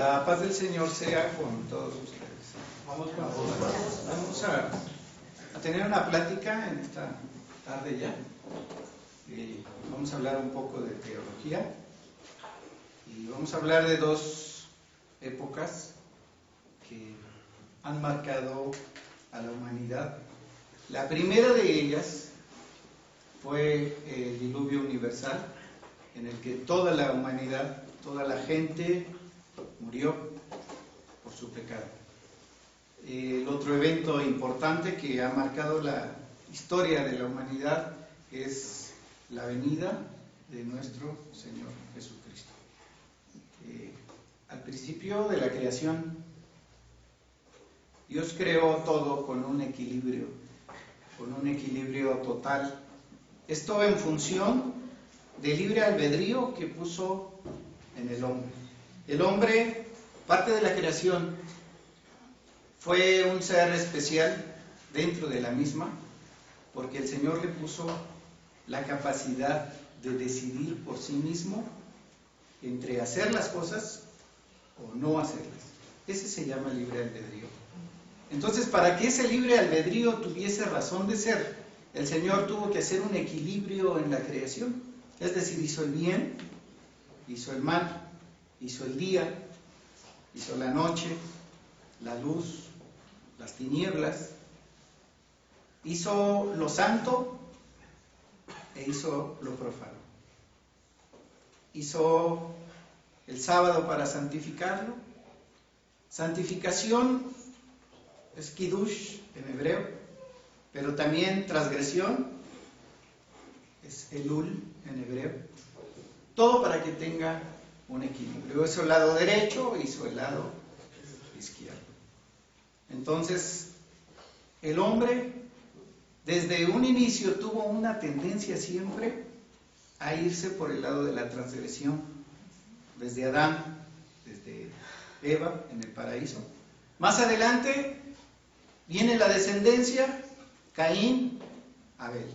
La paz del Señor sea con todos ustedes. Vamos a tener una plática en esta tarde ya. Vamos a hablar un poco de teología y vamos a hablar de dos épocas que han marcado a la humanidad. La primera de ellas fue el diluvio universal, en el que toda la humanidad, toda la gente murió por su pecado. El otro evento importante que ha marcado la historia de la humanidad es la venida de nuestro Señor Jesucristo. Al principio de la creación, Dios creó todo con un equilibrio total. Esto en función del libre albedrío que puso en el hombre. El hombre, parte de la creación, fue un ser especial dentro de la misma, porque el Señor le puso la capacidad de decidir por sí mismo entre hacer las cosas o no hacerlas. Ese se llama libre albedrío. Entonces, para que ese libre albedrío tuviese razón de ser, el Señor tuvo que hacer un equilibrio en la creación. Es decir, hizo el bien, hizo el mal, hizo el día, hizo la noche, la luz, las tinieblas, hizo lo santo e hizo lo profano. Hizo el sábado para santificarlo. Santificación es kiddush en hebreo, pero también transgresión es elul en hebreo. Todo para que tenga un equilibrio. Hizo el lado derecho, hizo el lado izquierdo. Entonces, el hombre desde un inicio tuvo una tendencia siempre a irse por el lado de la transgresión. Desde Adán, desde Eva en el paraíso. Más adelante viene la descendencia, Caín, Abel.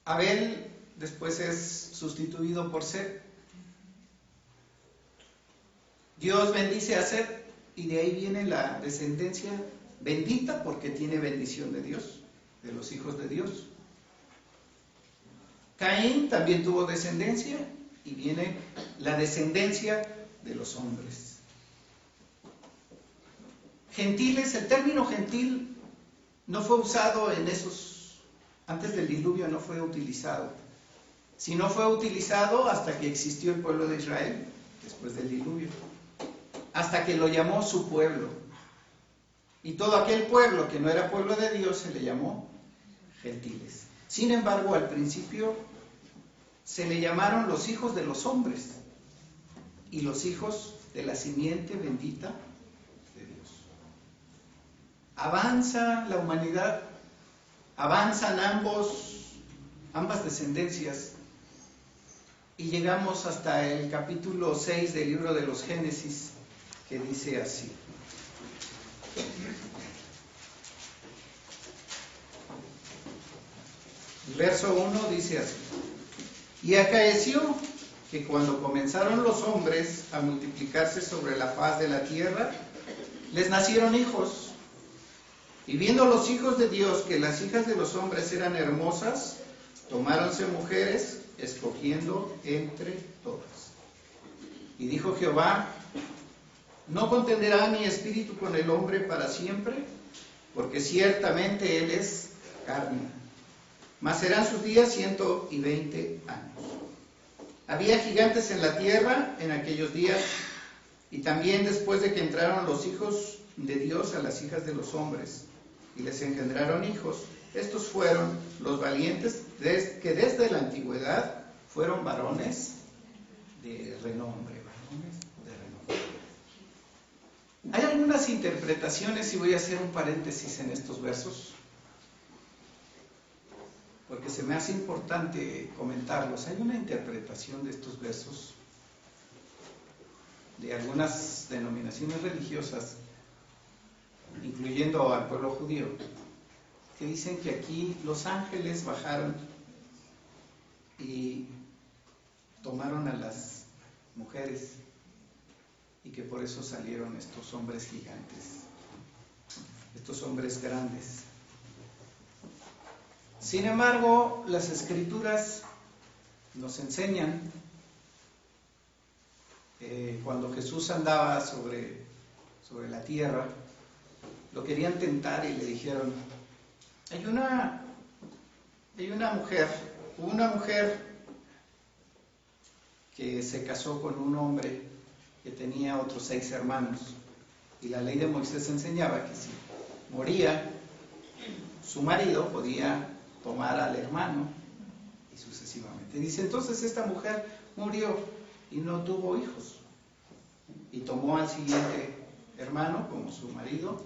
Abel después es sustituido por Set. Dios bendice a Set y de ahí viene la descendencia bendita porque tiene bendición de Dios, de los hijos de Dios. Caín también tuvo descendencia y viene la descendencia de los hombres. Gentiles, el término gentil no fue usado antes del diluvio no fue utilizado, sino fue utilizado hasta que existió el pueblo de Israel, después del diluvio, hasta que lo llamó su pueblo. Y todo aquel pueblo que no era pueblo de Dios se le llamó gentiles. Sin embargo, al principio se le llamaron los hijos de los hombres y los hijos de la simiente bendita de Dios. Avanza la humanidad, avanzan ambas descendencias y llegamos hasta el capítulo 6 del libro de los Génesis, que dice así. El verso 1 dice así: y acaeció que cuando comenzaron los hombres a multiplicarse sobre la faz de la tierra, les nacieron hijos. Y viendo los hijos de Dios que las hijas de los hombres eran hermosas, tomáronse mujeres, escogiendo entre todas. Y dijo Jehová: ¿no contenderá mi espíritu con el hombre para siempre? Porque ciertamente él es carne, mas serán sus días 120 años. Había gigantes en la tierra en aquellos días, y también después de que entraron los hijos de Dios a las hijas de los hombres, y les engendraron hijos. Estos fueron los valientes que desde la antigüedad fueron varones de renombre. Hay algunas interpretaciones, y voy a hacer un paréntesis en estos versos, porque se me hace importante comentarlos. Hay una interpretación de estos versos de algunas denominaciones religiosas, incluyendo al pueblo judío, que dicen que aquí los ángeles bajaron y tomaron a las mujeres y que por eso salieron estos hombres gigantes, estos hombres grandes. Sin embargo, las Escrituras nos enseñan, cuando Jesús andaba sobre la tierra, lo querían tentar y le dijeron, hay una mujer que se casó con un hombre que tenía otros 6 hermanos, y la ley de Moisés enseñaba que si moría su marido podía tomar al hermano y sucesivamente. Dice, entonces esta mujer murió y no tuvo hijos, y tomó al siguiente hermano como su marido,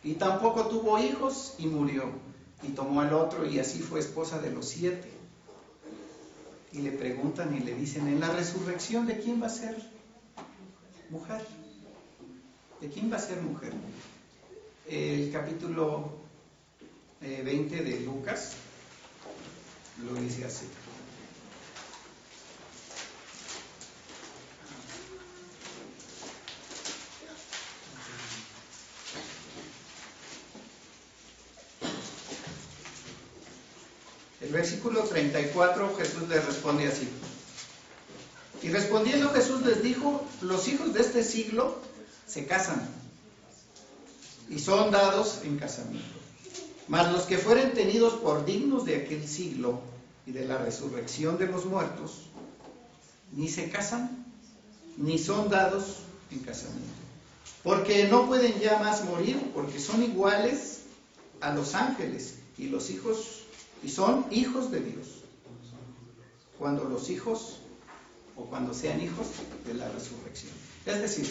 y tampoco tuvo hijos y murió, y tomó al otro, y así fue esposa de los 7. Y le preguntan y le dicen, en la resurrección, ¿de quién va a ser mujer? ¿De quién va a ser mujer? El capítulo 20 de Lucas lo dice así. El versículo 34, Jesús les responde así. Y respondiendo Jesús les dijo, los hijos de este siglo se casan y son dados en casamiento. Mas los que fueren tenidos por dignos de aquel siglo y de la resurrección de los muertos, ni se casan, ni son dados en casamiento. Porque no pueden ya más morir, porque son iguales a los ángeles y los hijos, y son hijos de Dios. Cuando los hijos, o cuando sean hijos de la resurrección. Es decir,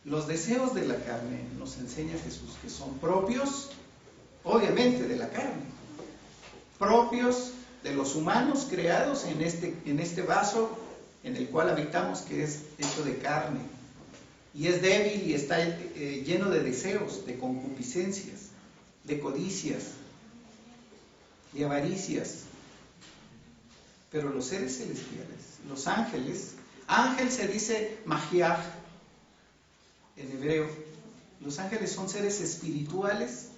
los deseos de la carne, nos enseña Jesús, que son propios, obviamente, de la carne, propios de los humanos creados en este vaso en el cual habitamos, que es hecho de carne, y es débil y está lleno de deseos, de concupiscencias, de codicias, de avaricias. Pero los seres celestiales, los ángeles, ángel se dice Mashiach en hebreo, los ángeles son seres espirituales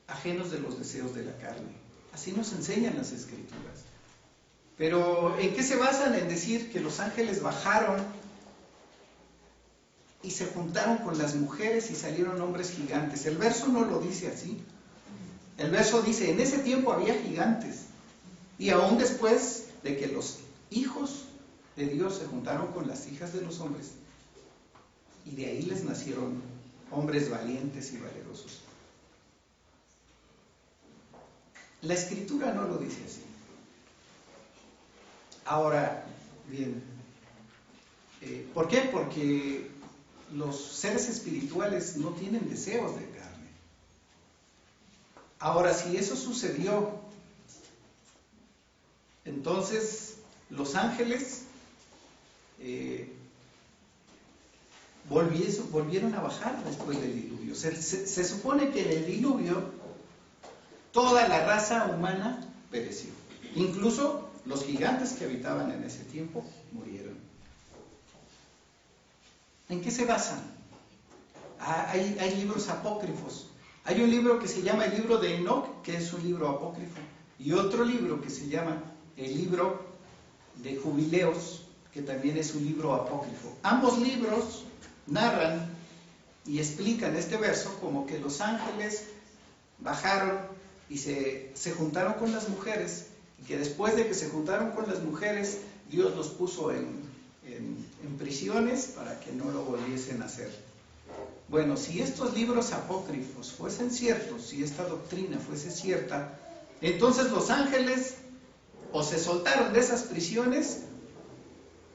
ajenos de los deseos de la carne. Así nos enseñan las Escrituras. Pero ¿en qué se basan? En decir que los ángeles bajaron y se juntaron con las mujeres y salieron hombres gigantes. El verso no lo dice así. El verso dice, en ese tiempo había gigantes, y aún después de que los hijos de Dios se juntaron con las hijas de los hombres, y de ahí les nacieron hombres valientes y valerosos. La Escritura no lo dice así. Ahora, bien, ¿por qué? Porque los seres espirituales no tienen deseos de carne. Ahora, si eso sucedió, entonces los ángeles volvieron a bajar después del diluvio. Se supone que en el diluvio toda la raza humana pereció. Incluso los gigantes que habitaban en ese tiempo murieron. ¿En qué se basan? Hay libros apócrifos. Hay un libro que se llama el libro de Enoc, que es un libro apócrifo, y otro libro que se llama el libro de Jubileos, que también es un libro apócrifo. Ambos libros narran y explican este verso como que los ángeles bajaron y se juntaron con las mujeres, y que después de que se juntaron con las mujeres, Dios los puso en prisiones para que no lo volviesen a hacer. Bueno, si estos libros apócrifos fuesen ciertos, si esta doctrina fuese cierta, entonces los ángeles o se soltaron de esas prisiones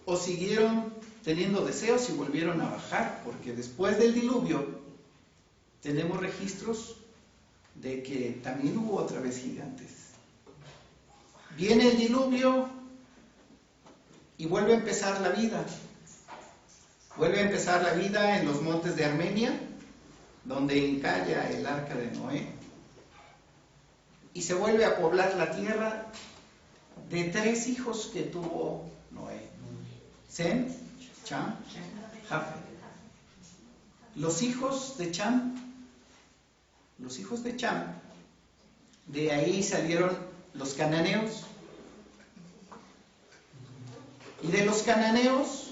o siguieron teniendo deseos y volvieron a bajar, porque después del diluvio tenemos registros de que también hubo otra vez gigantes. Viene el diluvio y vuelve a empezar la vida. Vuelve a empezar la vida en los montes de Armenia, donde encalla el arca de Noé, y se vuelve a poblar la tierra de 3 hijos que tuvo Noé: Sem, Cham, Jafet. Los hijos de Cham, de ahí salieron los cananeos. Y de los cananeos,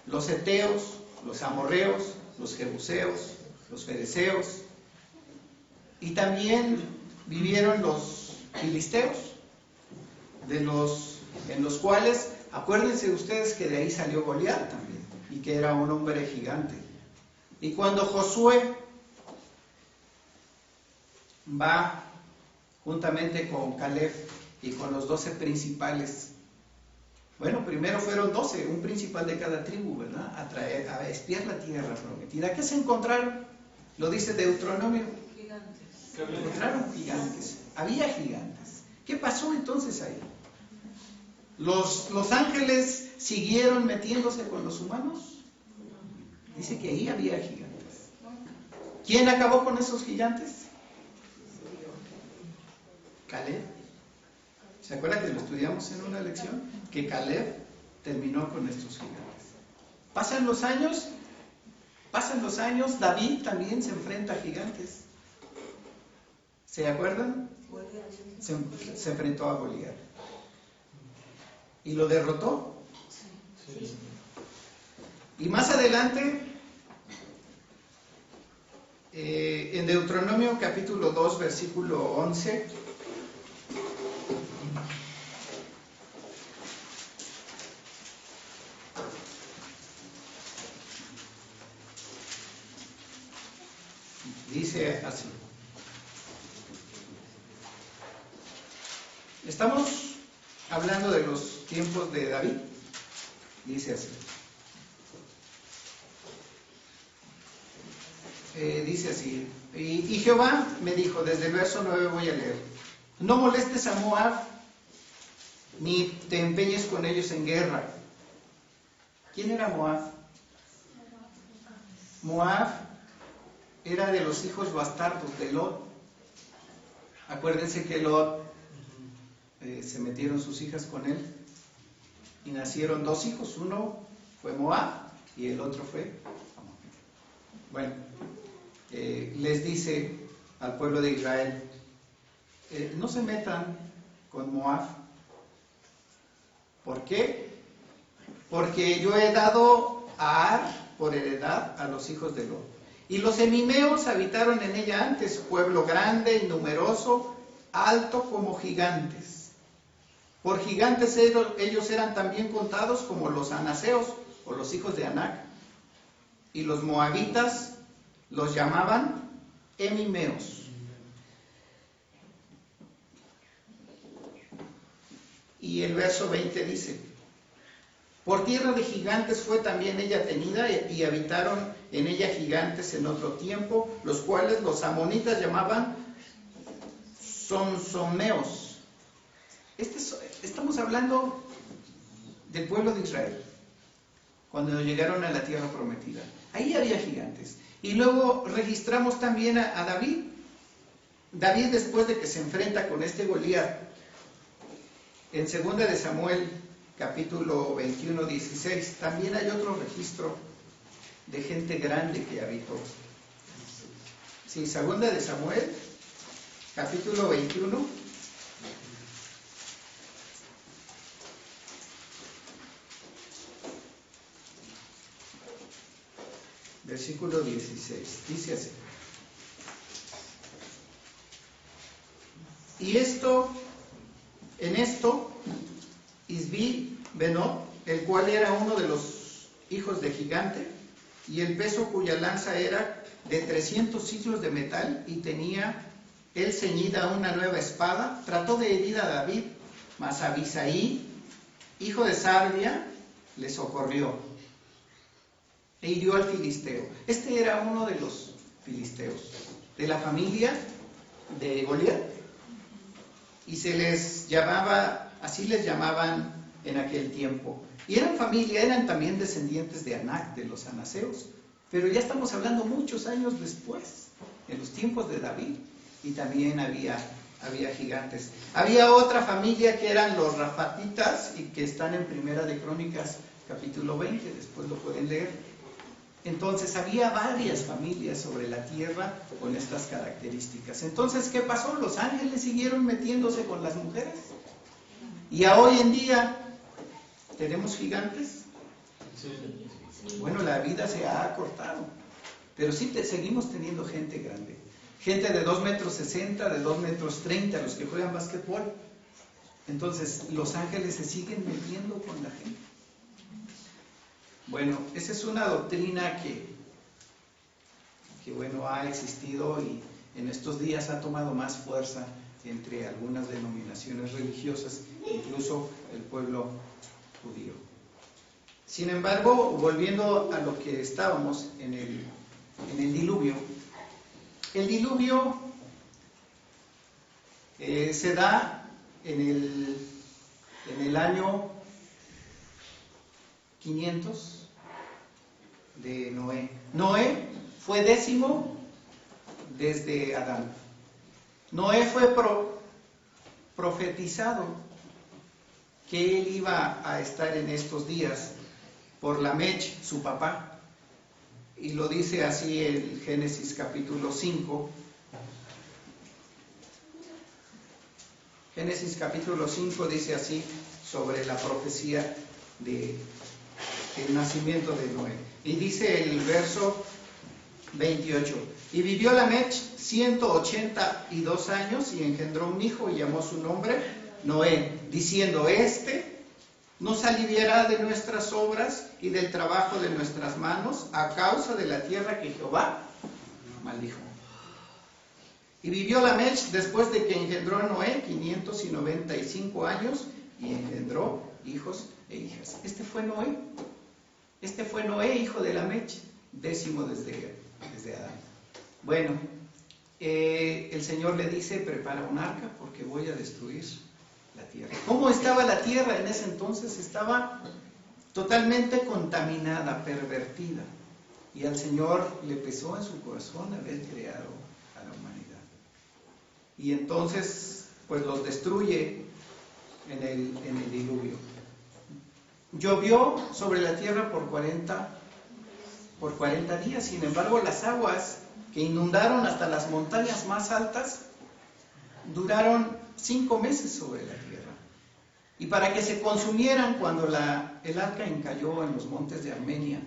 los heteos, los amorreos, los jebuseos, los fereceos. Y también vivieron los filisteos, en los cuales, acuérdense ustedes que de ahí salió Goliat también, y que era un hombre gigante. Y cuando Josué va juntamente con Caleb y con los 12 principales, bueno, primero fueron 12, un principal de cada tribu, ¿verdad? A espiar la tierra prometida. ¿Qué se encontraron? Lo dice Deuteronomio. Gigantes. Encontraron gigantes. Había gigantes. ¿Qué pasó entonces ahí? ¿Los ángeles siguieron metiéndose con los humanos? Dice que ahí había gigantes. ¿Quién acabó con esos gigantes? Caleb. ¿Se acuerdan que lo estudiamos en una lección? Que Caleb terminó con estos gigantes. Pasan los años, David también se enfrenta a gigantes. ¿Se acuerdan? Se enfrentó a Goliat. ¿Y lo derrotó? Sí. Y más adelante, en Deuteronomio capítulo 2, versículo 11, dice así. Estamos hablando de los tiempos de David. Dice así. Dice así. Y Jehová me dijo, desde el verso 9 voy a leer: no molestes a Moab, ni te empeñes con ellos en guerra. ¿Quién era Moab? Moab era de los hijos bastardos de Lot. Acuérdense que Lot se metieron sus hijas con él y nacieron dos hijos. Uno fue Moab y el otro fue Amón. Bueno, les dice al pueblo de Israel, no se metan con Moab. ¿Por qué? Porque yo he dado a Ar por heredad a los hijos de Lot. Y los emimeos habitaron en ella antes, pueblo grande y numeroso, alto como gigantes. Por gigantes ellos eran también contados como los anaseos o los hijos de Anac. Y los moabitas los llamaban emimeos. Y el verso 20 dice: por tierra de gigantes fue también ella tenida, y habitaron en ella gigantes en otro tiempo, los cuales los amonitas llamaban sonsomeos. Estamos hablando del pueblo de Israel, cuando llegaron a la tierra prometida. Ahí había gigantes. Y luego registramos también a David. David, después de que se enfrenta con este Goliat, en 2 de Samuel, capítulo 21, 16, también hay otro registro de gente grande que habitó. Sí, 2 de Samuel, capítulo 21. Versículo 16, dice así: y en esto, Isbi Benob, el cual era uno de los hijos de gigante, y el peso cuya lanza era de 300 ciclos de metal, y tenía él ceñida una nueva espada, trató de herir a David, mas Abisaí, hijo de Sarbia, le socorrió e hirió al filisteo. Este era uno de los filisteos, de la familia de Goliat, y se les llamaba, así les llamaban en aquel tiempo. Y eran familia, eran también descendientes de Anac, de los anaseos, pero ya estamos hablando muchos años después, en los tiempos de David, y también había había gigantes. Había otra familia que eran los Rafatitas y que están en Primera de Crónicas, capítulo 20, después lo pueden leer. Entonces había varias familias sobre la tierra con estas características. Entonces, ¿qué pasó? Los ángeles siguieron metiéndose con las mujeres. Y a hoy en día, ¿tenemos gigantes? Bueno, la vida se ha acortado, pero sí seguimos teniendo gente grande. Gente de 2,60 metros, de 2,30 metros, los que juegan básquetbol. Entonces, los ángeles se siguen metiendo con la gente. Bueno, esa es una doctrina que bueno, ha existido y en estos días ha tomado más fuerza entre algunas denominaciones religiosas, incluso el pueblo judío. Sin embargo, volviendo a lo que estábamos en el diluvio, el diluvio se da en el año 500 de Noé. Noé fue 10º desde Adán. Noé fue profetizado que él iba a estar en estos días por Lamech, su papá. Y lo dice así en Génesis capítulo 5. Génesis capítulo 5 dice así sobre la profecía del nacimiento de Noé. Y dice el verso 28. Y vivió Lamech 182 años y engendró un hijo y llamó su nombre Noé, diciendo: Este nos aliviará de nuestras obras y del trabajo de nuestras manos a causa de la tierra que Jehová maldijo. Y vivió Lamech después de que engendró a Noé 595 años y engendró hijos e hijas. Este fue Noé, hijo de Lamech, 10º desde Adán. Bueno, el Señor le dice: prepara un arca porque voy a destruir la tierra. ¿Cómo estaba la tierra en ese entonces? Estaba totalmente contaminada, pervertida. Y al Señor le pesó en su corazón haber creado a la humanidad. Y entonces, pues los destruye en el diluvio. Llovió sobre la tierra por 40 días. Sin embargo, las aguas que inundaron hasta las montañas más altas duraron 5 meses sobre la tierra. Y para que se consumieran cuando el arca encalló en los montes de Armenia,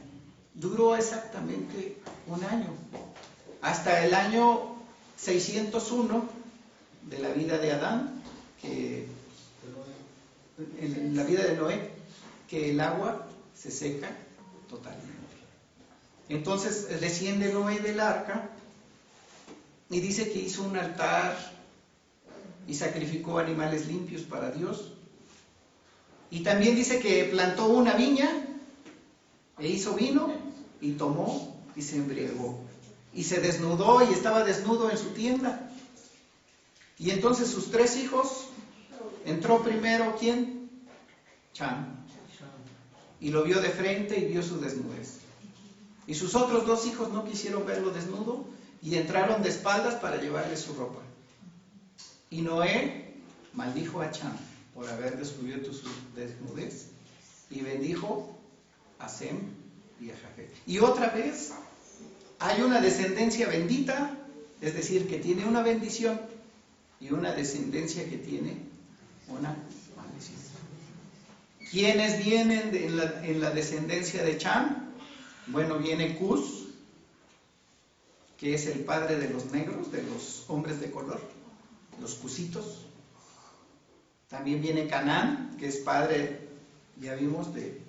duró exactamente 1 año. Hasta el año 601 de la vida de Adán, en la vida de Noé, que el agua se seca totalmente. Entonces desciende Noé del arca y dice que hizo un altar y sacrificó animales limpios para Dios. Y también dice que plantó una viña e hizo vino y tomó y se embriagó. Y se desnudó y estaba desnudo en su tienda. Y entonces sus 3 hijos, entró primero, ¿quién? Cham. Y lo vio de frente y vio su desnudez. Y sus otros 2 hijos no quisieron verlo desnudo y entraron de espaldas para llevarle su ropa. Y Noé maldijo a Cham por haber descubierto su desnudez y bendijo a Sem y a Jafet. Y otra vez hay una descendencia bendita, es decir, que tiene una bendición, y una descendencia que tiene una maldición. ¿Quiénes vienen en la descendencia de Cham? Bueno, viene Cus, que es el padre de los negros, de los hombres de color, los cusitos. También viene Canaán, que es padre, ya vimos, de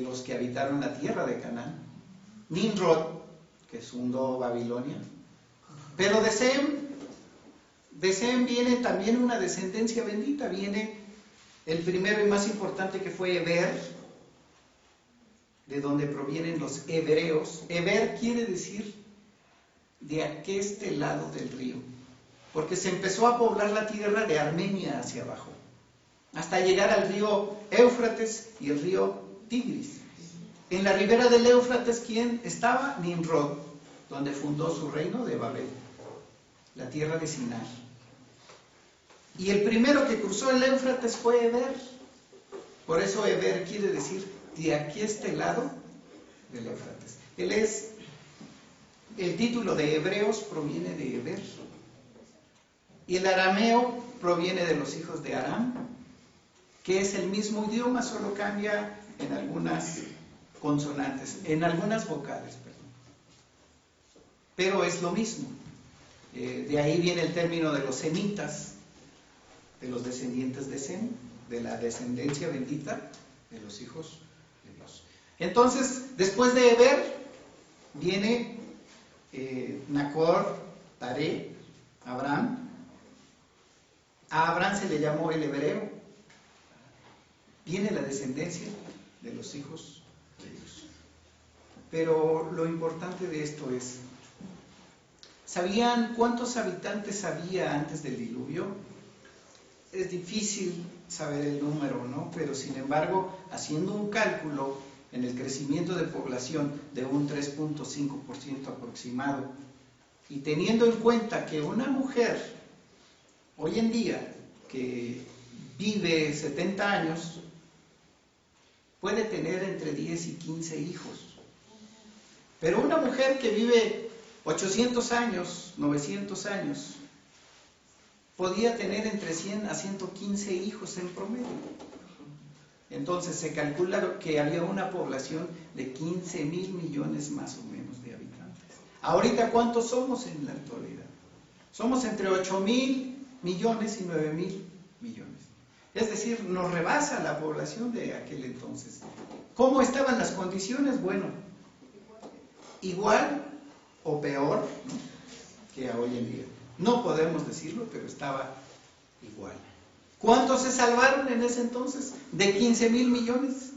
los que habitaron la tierra de Canaán. Nimrod, que fundó Babilonia. Pero de Sem viene también una descendencia bendita. Viene el primero y más importante, que fue Eber, de donde provienen los hebreos. Eber quiere decir de aqueste lado del río, porque se empezó a poblar la tierra de Armenia hacia abajo, hasta llegar al río Éufrates y el río Tigris. En la ribera del Éufrates, ¿quién estaba? Nimrod, donde fundó su reino de Babel, la tierra de Sinar. Y el primero que cruzó el Éufrates fue Eber. Por eso Eber quiere decir, de aquí a este lado del Éufrates. El título de Hebreos proviene de Eber. Y el arameo proviene de los hijos de Aram, que es el mismo idioma, solo cambia en algunas consonantes, en algunas vocales, perdón. Pero es lo mismo. De ahí viene el término de los semitas, de los descendientes de Sem, de la descendencia bendita de los hijos de Dios. Entonces, después de Eber, viene Nacor, Taré, Abraham. A Abraham se le llamó el hebreo. Viene la descendencia de los hijos de Dios. Pero lo importante de esto es, ¿sabían cuántos habitantes había antes del diluvio? Es difícil saber el número, ¿no? Pero sin embargo, haciendo un cálculo en el crecimiento de población de un 3.5% aproximado, y teniendo en cuenta que una mujer hoy en día que vive 70 años puede tener entre 10 y 15 hijos, pero una mujer que vive 800 años, 900 años, podía tener entre 100 a 115 hijos en promedio. Entonces se calcula que había una población de 15,000 millones más o menos de habitantes. Ahorita, ¿cuántos somos en la actualidad? Somos entre 8,000 millones y 9,000 millones. Es decir, nos rebasa la población de aquel entonces. ¿Cómo estaban las condiciones? Bueno, igual o peor, ¿no?, que a hoy en día. No podemos decirlo, pero estaba igual. ¿Cuántos se salvaron en ese entonces? ¿De 15,000 millones?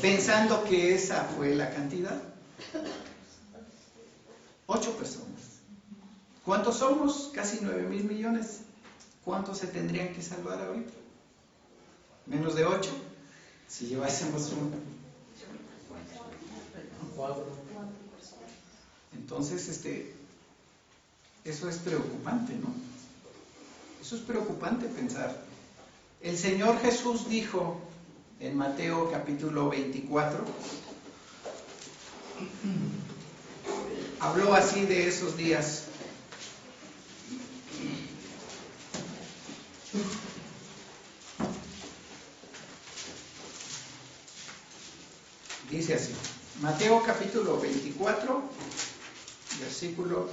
Pensando que esa fue la cantidad. 8 personas. ¿Cuántos somos? Casi 9,000 millones. ¿Cuántos se tendrían que salvar ahorita? ¿Menos de 8? Si llevásemos uno. 4. Entonces, eso es preocupante, ¿no? Eso es preocupante pensar. El Señor Jesús dijo en Mateo capítulo 24, habló así de esos días. Dice así, Mateo capítulo 24, versículo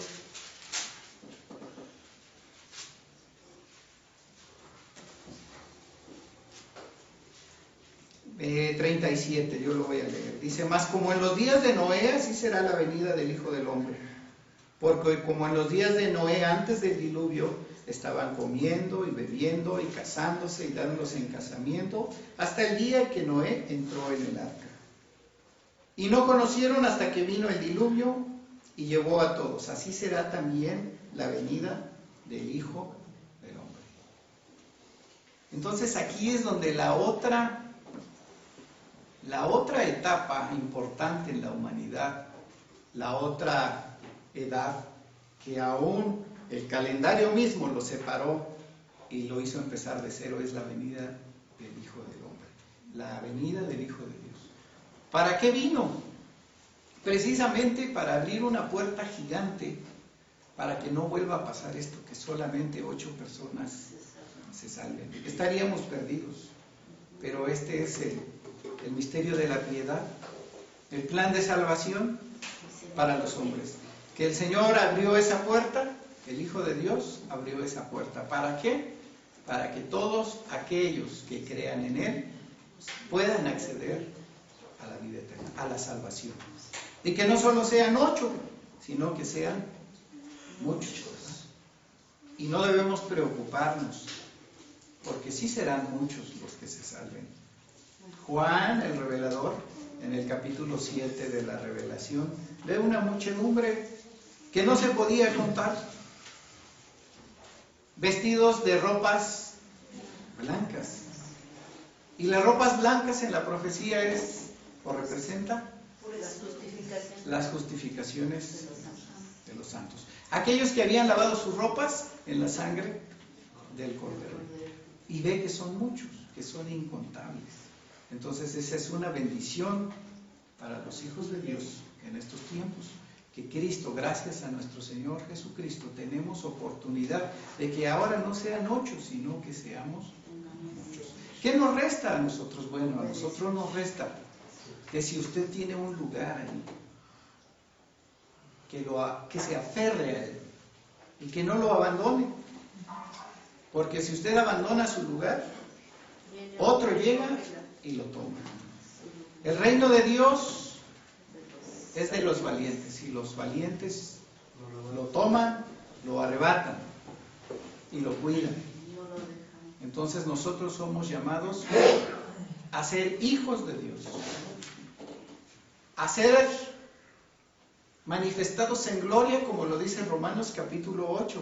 37, yo lo voy a leer. Dice, mas como en los días de Noé, así será la venida del Hijo del Hombre. Porque como en los días de Noé, antes del diluvio, estaban comiendo y bebiendo y casándose y dándose en casamiento, hasta el día que Noé entró en el arca. Y no conocieron hasta que vino el diluvio y llevó a todos. Así será también la venida del Hijo del Hombre. Entonces aquí es donde la otra etapa importante en la humanidad, la otra edad que aún el calendario mismo lo separó y lo hizo empezar de cero, es la venida del Hijo del Hombre, la venida del Hijo de Dios. ¿Para qué vino? Precisamente para abrir una puerta gigante para que no vuelva a pasar esto, que solamente 8 personas se salven. Estaríamos perdidos, pero este es el misterio de la piedad, el plan de salvación para los hombres. Que el Señor abrió esa puerta, el Hijo de Dios abrió esa puerta. ¿Para qué? Para que todos aquellos que crean en Él puedan acceder a la vida eterna, a la salvación. Y que no solo sean 8, sino que sean muchos. Y no debemos preocuparnos, porque sí serán muchos los que se salven. Juan, el revelador, en el capítulo 7 de la Revelación, ve una muchedumbre que no se podía contar, vestidos de ropas blancas. Y las ropas blancas en la profecía es, o representa, las justificaciones de los santos. Aquellos que habían lavado sus ropas en la sangre del Cordero. Y ve que son muchos, que son incontables. Entonces esa es una bendición para los hijos de Dios en estos tiempos, que Cristo, gracias a nuestro Señor Jesucristo, tenemos oportunidad de que ahora no sean 8, sino que seamos muchos. ¿Qué nos resta a nosotros? Bueno, a nosotros nos resta que si usted tiene un lugar ahí, que se aferre a él y que no lo abandone, porque si usted abandona su lugar, otro llega y lo toma. El reino de Dios es de los valientes, y los valientes lo toman, lo arrebatan y lo cuidan. Entonces nosotros somos llamados a ser hijos de Dios, a ser manifestados en gloria, como lo dice Romanos capítulo 8,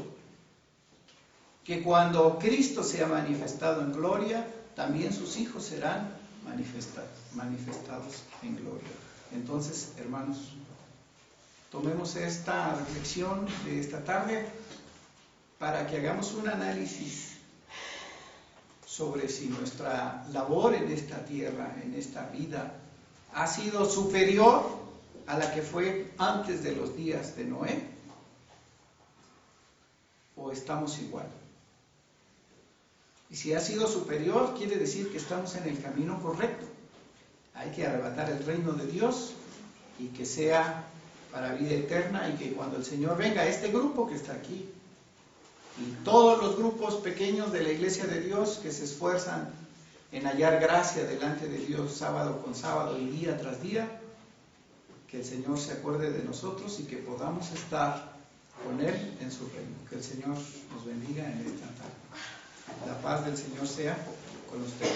que cuando Cristo sea manifestado en gloria, también sus hijos serán manifestados en gloria. Entonces, hermanos, tomemos esta reflexión de esta tarde para que hagamos un análisis sobre si nuestra labor en esta tierra, en esta vida, ha sido superior a la que fue antes de los días de Noé, o estamos igual. Y si ha sido superior, quiere decir que estamos en el camino correcto. Hay que arrebatar el reino de Dios y que sea para vida eterna, y que cuando el Señor venga, este grupo que está aquí y todos los grupos pequeños de la iglesia de Dios que se esfuerzan en hallar gracia delante de Dios sábado con sábado y día tras día, que el Señor se acuerde de nosotros y que podamos estar con Él en su reino. Que el Señor nos bendiga en esta tarde. La paz del Señor sea con ustedes.